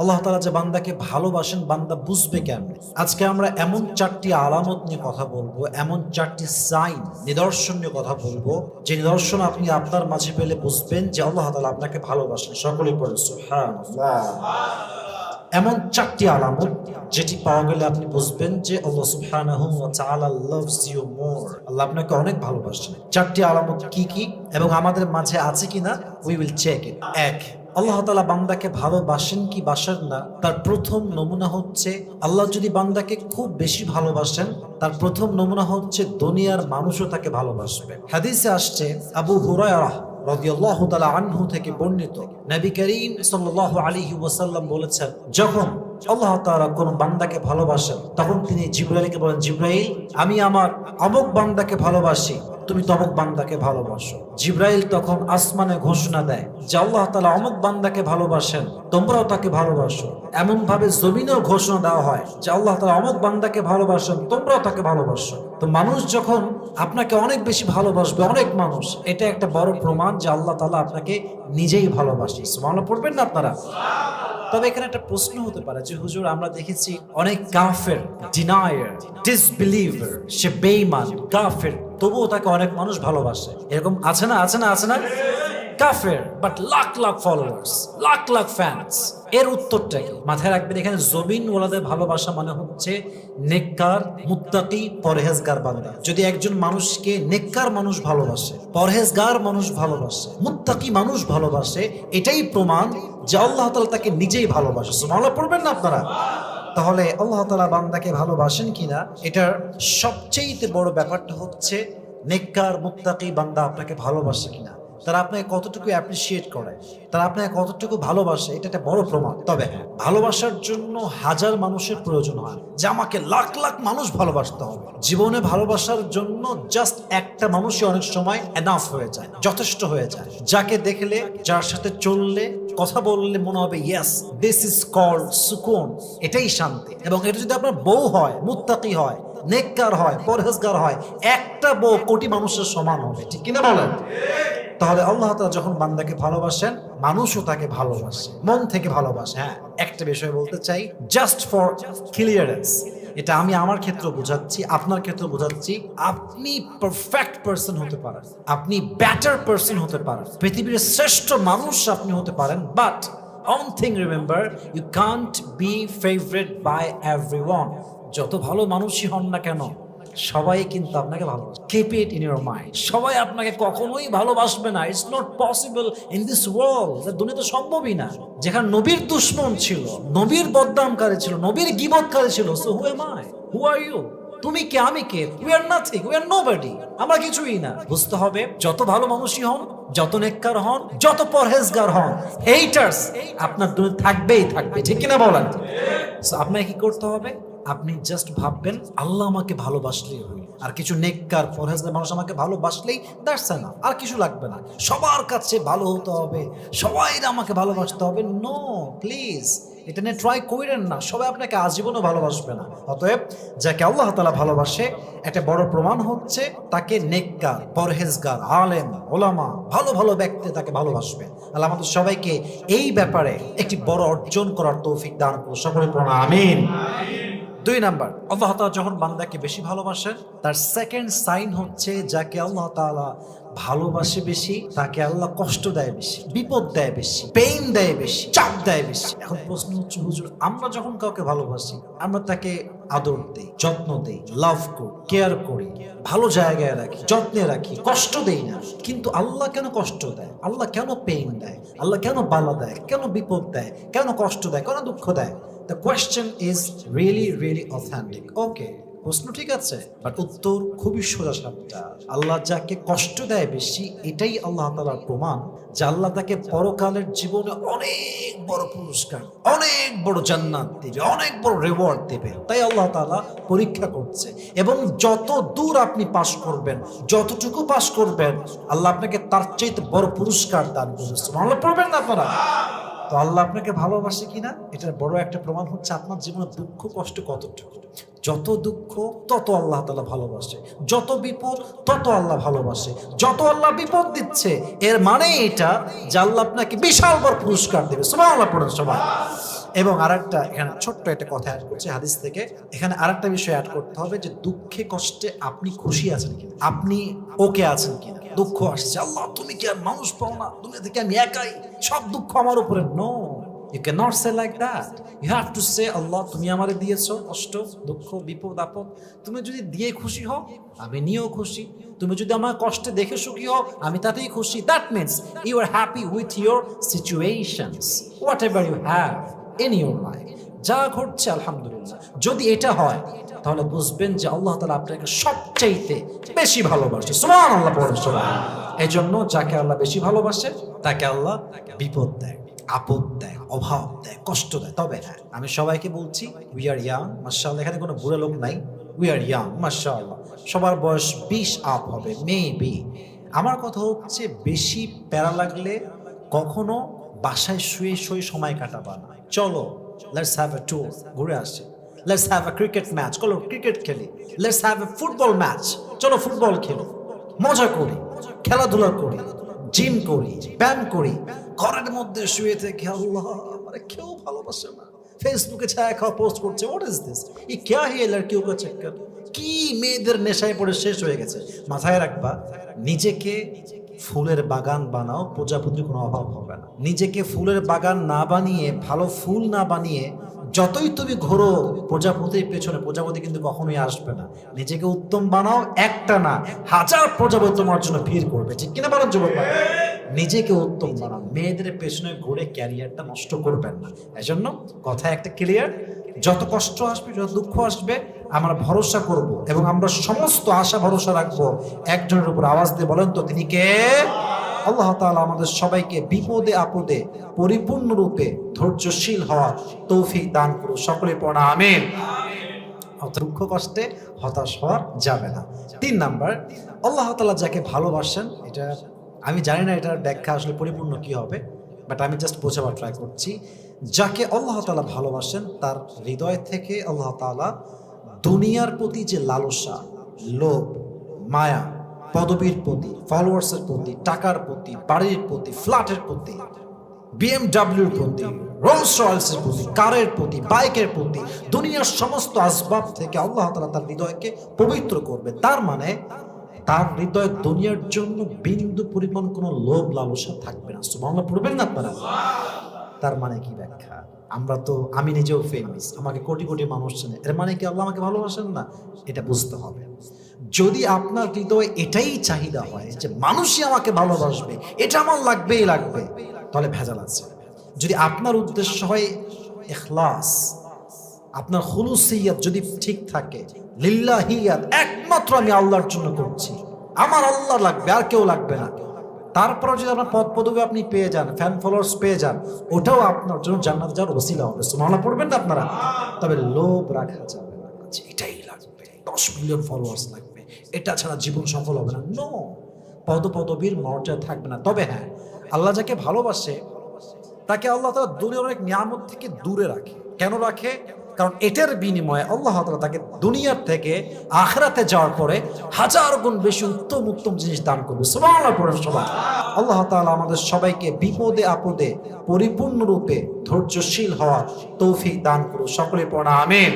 আল্লাহ তাআলা যে বান্দাকে ভালোবাসেন বান্দা বুঝবে কেমনে? আজকে আমরা এমন 4টি আলামত নিয়ে কথা বলবো, এমন 4টি সাইন, নিদর্শন নিয়ে কথা বলবো, যে নিদর্শন আপনি আপনার মাঝে পেলে বুঝবেন যে আল্লাহ তাআলা আপনাকে ভালোবাসেন। সকলেই পড়েন সুবহানাল্লাহ। এমন 4টি আলামত যেটি পাওয়া গেলে আপনি বুঝবেন যে আল্লাহ সুবহানাহু ওয়া তাআলা লাভস ইউ মোর, আল্লাহ আপনাকে অনেক ভালোবাসেন। 4টি আলামত কি কি এবং আমাদের মাঝে আছে কিনা উই উইল চেক ইট। এক, আল্লাহ তাআলা বান্দাকে ভালোবাসেন কি বাসেন না, তার প্রথম নমুনা হচ্ছে, আল্লাহ যদি বান্দাকে খুব বেশি ভালোবাসেন তার প্রথম নমুনা হচ্ছে দুনিয়ার মানুষও তাকে ভালোবাসবে। হাদিসে আসছে, আবু হুরায়রা রাদিয়াল্লাহু তাআলা আনহু থেকে বর্ণিত, নবী করিম সাল্লাল্লাহু আলাইহি ওয়াসাল্লাম বলেছেন, যখন আল্লাহ তাআলা কোন বান্দাকে ভালোবাসেন তখন তিনি জিবরাইলকে বলেন, জিবরাইল আমি আমার অমুক বান্দাকে ভালোবাসি, তুমি তমুক বান্দাকে ভালোবাসো। জিবরাইল তখন আসমানে ঘোষণা দেয় যে আল্লাহ তাআলা অমুক বান্দাকে ভালোবাসেন, তোমরাও তাকে ভালোবাসো। এমন ভাবে জমিনেও ঘোষণা দেওয়া হয় যে আল্লাহ তাআলা অমুক বান্দাকে ভালোবাসেন, তোমরাও তাকে ভালোবাসো। তো মানুষ যখন আপনাকে অনেক বেশি ভালোবাসবে, অনেক মানুষ, এটা একটা বড় প্রমাণ যে আল্লাহ তাআলা আপনাকে নিজেই ভালোবাসে। সুবহানাল্লাহ পড়বেন না আপনারা? তবে এখানে একটা প্রশ্ন হতে পারে যে হুজুর আমরা দেখেছি অনেক কাফের, ডিনায়ার, ডিসবিলিভার, সে বেঈমান, কাফের, তবুও তাকে অনেক মানুষ ভালোবাসে, এরকম আছে না? আছে না? আছে না? কাফের but lakh lakh followers, lakh lakh fans. এর উত্তরটা কি? মাথায় রাখবেন, এখানে জমিন ওয়ালাদের ভালোবাসা মানে হচ্ছে নেককার, মুত্তাকি, পরহেজগার বান্দা। যদি একজন মানুষকে নেককার মানুষ ভালোবাসে, পরহেজগার মানুষ ভালোবাসে, মুত্তাকি মানুষ ভালোবাসে, এটাই প্রমাণ যে আল্লাহ তাআলা তাকে নিজেই ভালোবাসে। সুবহানাল্লাহ পড়বেন না আপনারা? তাহলে আল্লাহ তাআলা বান্দাকে ভালোবাসেন কিনা এটার সবচেয়ে বড় ব্যাপারটা হচ্ছে নেককার মুত্তাকি বান্দা আপনাকে ভালোবাসে কিনা, তারা আপনাকে কতটুকু অ্যাপ্রিসিয়েট করে, তারা আপনাকে কতটুকু ভালোবাসে, এটা একটা বড় প্রমাণ। তবে হ্যাঁ, ভালোবাসার জন্য হাজার মানুষের প্রয়োজন হয়, যে আমাকে লাখ লাখ মানুষ ভালোবাসতে হবে। জীবনে ভালোবাসার জন্য জাস্ট একটা মানুষই অনেক সময় এনাফ হয়ে যায়, যথেষ্ট হয়ে যায়, যাকে দেখলে, যার সাথে চললে, কথা বললে মনে হবে ইয়েস দিস ইজ কল্ড সুকুন, এটাই শান্তি। এবং এটা যদি আপনার বউ হয়, মুত্তাকি হয়, নেককার হয়, পরহেজগার হয়, একটা বউ কোটি মানুষের সমান হবে, ঠিক কিনা বলেন? তাহলে আল্লাহ তাআলা যখন বান্দাকে ভালোবাসেন, মানুষও তাকে ভালোবাসে, মন থেকে ভালোবাসে। হ্যাঁ, একটা বিষয় বলতে চাই, জাস্ট ফর ক্লিয়ারেন্স, এটা আমি আমার ক্ষেত্রে বোঝাচ্ছি, আপনার ক্ষেত্রে বোঝাচ্ছি, আপনি পারফেক্ট পারসন হতে পারেন, আপনি বেটার পারসন হতে পারেন, পৃথিবীর শ্রেষ্ঠ মানুষ আপনি হতে পারেন, but one thing remember, you can't be favored by everyone. যত ভালো মানুষই হন না কেন, সবাই কিন্তু আপনাকে ভালোবাসে। Keep it in your mind, সবাই আপনাকে কখনোই ভালোবাসবে না। It's not possible in this world, দুনিয়াতে সম্ভবই না। যেখানে নবীর দুশমন ছিল, নবীর বদনামকারী ছিল, নবীর গীবতকারী ছিল, so who am I, who are you? তুমি কে, আমি কে? We are nothing, we are nobody, আমরা কিছুই না। বুঝতে হবে, যত ভালো মানুষই হন, যত নেককার হন, যত পরহেজগার হন, হেটার্স আপনার দুনিয়া থাকবেই থাকবে, ঠিক কিনা বলেন? সো আপনাকে কি করতে হবে? আপনি জাস্ট ভাববেন আল্লাহ আমাকে ভালোবাসলেই হই, আর কিছু নেককার পরহেজগার মানুষ আমাকে ভালোবাসলেই দ্যাটস এনাফ, আর কিছু লাগবে না। সবার কাছে ভালো হতে হবে, সবাই আমাকে ভালোবাসতে হবে, নো প্লিজ, এটা নিয়ে ট্রাই করেন না। সবাই আপনাকে আজীবনও ভালোবাসবে না। অতএব যাকে আল্লাহ তাআলা ভালোবাসে, একটা বড় প্রমাণ হচ্ছে তাকে নেককার, পরহেজগার, আলেম, ওলামা, ভালো ভালো ব্যক্তি তাকে ভালোবাসবে। আল্লাহ আমাদের সবাইকে এই ব্যাপারে একটি বড় অর্জন করার তৌফিক দান করুন। সকলে পড়ুন আমিন। 2 নাম্বার, আল্লাহ তাআলা যখন বান্দাকে বেশি ভালোবাসেন, তার সেকেন্ড সাইন হচ্ছে, যাকে আল্লাহ তাআলা ভালোবাসে বেশি, তাকে আল্লাহ কষ্ট দেয় বেশি, বিপদ দেয় বেশি, পেইন দেয় বেশি, চাপ দেয় বেশি। এখন প্রশ্ন হচ্ছে, হুজুর আমরা যখন কাউকে ভালোবাসি, আমরা তাকে আদর দেই, যত্ন দেই, লাভ করি, কেয়ার করি, ভালো জায়গায় রাখি, যত্নে রাখি, কষ্ট দেই না, কিন্তু আল্লাহ কেন কষ্ট দেয়? আল্লাহ কেন পেইন দেয়? আল্লাহ কেন বালা দেয়? কেন বিপদ দেয়? কেন কষ্ট দেয়? কেন দুঃখ দেয়? The question is really authentic. Okay, প্রশ্ন ঠিক আছে, বাট উত্তর খুবই সোজা সাপটা। আল্লাহ যাকে কষ্ট দেয় বেশি, এটাই আল্লাহ তাআলার প্রমাণ যে আল্লাহ তাকে পরকালের জীবনে অনেক বড় পুরস্কার, অনেক বড় জান্নাত দেবে, অনেক বড় রিওয়ার্ড দেবে। তাই আল্লাহ তাআলা পরীক্ষা করছে, এবং যত দূর আপনি পাস করবেন, যতটুকু পাস করবেন, আল্লাহ আপনাকে তার চাইতে বড় পুরস্কার দান করবে। সুবহানাল্লাহ পড়বেন না আপনারা? তো আল্লাহ আপনাকে ভালোবাসে কিনা এটার বড় একটা প্রমাণ হচ্ছে আপনার জীবনে দুঃখ কষ্ট কতটুকু। যত দুঃখ তত আল্লাহ তাআলা ভালোবাসে, যত বিপদ তত আল্লাহ ভালোবাসে। যত আল্লাহ বিপদ দিচ্ছে এর মানে এটা যে আল্লাহ আপনাকে বিশাল বড় পুরস্কার দেবে। সুবহানাল্লাহ পড়েন সবাই। এবং আরেকটা এখানে ছোট্ট একটা কথা অ্যাড করছি হাদিস থেকে। এখানে আরেকটা বিষয় অ্যাড করতে হবে যে দুঃখে কষ্টে আপনি খুশি আছেন কিনা, আপনি ওকে আছেন কিনা। দুঃখ আসছে, আল্লাহ তুমি কি আর মানুষ পাও না, দুনিয়া থেকে আমি একাই, সব দুঃখ আমার উপরে। No, you can not say like that. You have to say Allah তুমি আমারে দিয়েছো কষ্ট দুঃখ বিপদ আপদ, তুমি যদি দিয়ে খুশি হও আমি নিয়েও খুশি। তুমি যদি আমার কষ্টে দেখে সুখী হও আমি তাতেই খুশি। That means you are happy with your situations, whatever you have in your life. যা ঘটছে আলহামদুলিল্লাহ। যদি এটা হয় তাহলে বুঝবেন যে আল্লাহ তাআলা আপনাকে সবচাইতে বেশি ভালোবাসে। সুবহানাল্লাহ পড়েন সবাই। এই জন্য যাকে আল্লাহ বেশি ভালোবাসে তাকে আল্লাহ বিপদ দেয়, আপদ দেয়, অভাব দেয়, কষ্ট দেয়। তবে হ্যাঁ, আমি সবাইকে বলছি উই আর ইয়াং মাশাআল্লাহ, এখানে কোনো বুড়ো লোক নাই। উই আর ইয়াং মাশাআল্লাহ, সবার বয়স 20 আপ হবে মেবি। আমার কথা হচ্ছে বেশি প্যারা লাগলে কখনো বাসায় শুয়ে শুয়ে সময় কাটাবা না। চলো লেটস হ্যাভ এ ট্যুর, ঘুরে আসি। Let's have a cricket match, চলো ক্রিকেট খেলি। Let's have a football match, চলো ফুটবল খেলি, মজা করি, খেলাধুলা করি, জিম করি, ব্যায়াম করি। ঘরের মধ্যে শুয়ে থেকে আল্লাহ আমারে কেউ ভালোবাসে না, ফেসবুকে ছায়া খাওয়া পোস্ট করছে, হোয়াট ইজ দিস, ই ক্যা হে লড়কিও কা চক্কর। কি মেয়েদের নেশায় পড়ে শেষ হয়ে গেছে। মাথায় রাখবা, নিজেকে ফুলের বাগান বানাও, প্রজাপতির কোনো অভাব হবে না। নিজেকে ফুলের বাগান না বানিয়ে, ভালো ফুল না বানিয়ে যতই তুমি ঘোরো প্রজাপতির পেছনে, প্রজাপতি কিন্তু কখনোই আসবে না। নিজেকে উত্তম বানাও, একটা না 1000 প্রজাপতি তোমার জন্য ভিড় করবে। ঠিক কিনা বলেন যুবক ভাই? নিজেকে উত্তম বানাও, মেয়েদের পেছনে ঘুরে ক্যারিয়ারটা নষ্ট করবেন না। এজন্য কথা একটা ক্লিয়ার, যত কষ্ট আসবে, যত দুঃখ আসবে, আমরা ভরসা করব এবং আমরা সমস্ত আশা ভরসা রাখবো একজনের উপর। আওয়াজ দিয়ে বলেন তো তিনি কে? আল্লাহ তাআলা আমাদের সবাইকে বিপদে আপদে পরিপূর্ণরূপে ধৈর্যশীল হওয়ার তৌফিক দান করুন। সকলে পড়া আমিন। দুঃখ কষ্টে হতাশ হওয়া যাবে না। 3 নাম্বার, আল্লাহ তাআলা যাকে ভালোবাসেন, এটা আমি জানি না এটার ব্যাখ্যা আসলে পরিপূর্ণ কি হবে, বাট আমি জাস্ট বোঝাবার ট্রাই করছি। যাকে আল্লাহ তাআলা ভালোবাসেন তার হৃদয় থেকে আল্লাহ তাআলা দুনিয়ার প্রতি যে লালসা, লোভ, মায়া, পদবীর প্রতি, ফলোয়ার্সের প্রতি, টাকার প্রতি, বাড়ির প্রতি, ফ্ল্যাটের প্রতি, বিএমডব্লিউর প্রতি, রোলস রয়েলসের প্রতি, কারের প্রতি, বাইকের প্রতি, দুনিয়ার সমস্ত আসবাব থেকে আল্লাহ তাআলা তার হৃদয়কে পবিত্র করবে। তার মানে তার হৃদয় দুনিয়ার জন্য বিন্দু পরিমাণ কোনো লোভ লালসা থাকবে না। সুবহানাল্লাহ পড়বেন না আপনারা? তার মানে কি ব্যাখ্যা? আমি নিজেও ফেমাস, আমাকে কোটি কোটি মানুষ চেনে, এর মানে কি আল্লাহ আমাকে ভালোবাসেন না? এটা বুঝতে হবে। যদি আপনার হৃদয়ে এটাই চাহিদা হয় যে মানুষই আমাকে ভালোবাসবে, এটা আমার লাগবেই লাগবে, তাহলে ভেজাল আছে। যদি আপনার উদ্দেশ্য হয় ইখলাস, আপনার খুলুসিয়াত যদি ঠিক থাকে, লিল্লাহিয়াত, একমাত্র আমি আল্লাহর জন্য করছি, আমার আল্লাহ লাগবে আর কেউ লাগবে না, তারপর যদি আপনার পদ পদবি আপনি পেয়ে যান, ফ্যান ফলোয়ার্স পেয়ে যান, ওটাও আপনার জন্য জান্নাত যাওয়ার ওসিলা হবে। সুবহানাল্লাহ পড়বেন না আপনারা? তবে লোভ রাখা যাবে না, এটাই লাগবে, 10 মিলিয়ন ফলোয়ার্স লাগবে, এটা ছাড়া জীবন সফল হবে না। নো, পদবীর মর্যাদা থাকবে না। তবে হ্যাঁ, আল্লাহ যাকে ভালোবাসে তাকে আল্লাহ তাআলা দুনিয়ার অনেক নিয়ামত থেকে দূরে রাখে। কেন রাখে? কারণ এটার বিনিময়ে আল্লাহ তাআলা তাকে দুনিয়ার থেকে আখিরাতে যাওয়ার পরে 1000 গুণ বেশি উত্তম উত্তম জিনিস দান করবে। সুবহানাল্লাহ পড়েন সবাই। আল্লাহ তাআলা আমাদের সবাইকে বিপদে আপদে পরিপূর্ণরূপে ধৈর্যশীল হওয়ার তৌফিক দান করুন। সকলে পড়া আমিন।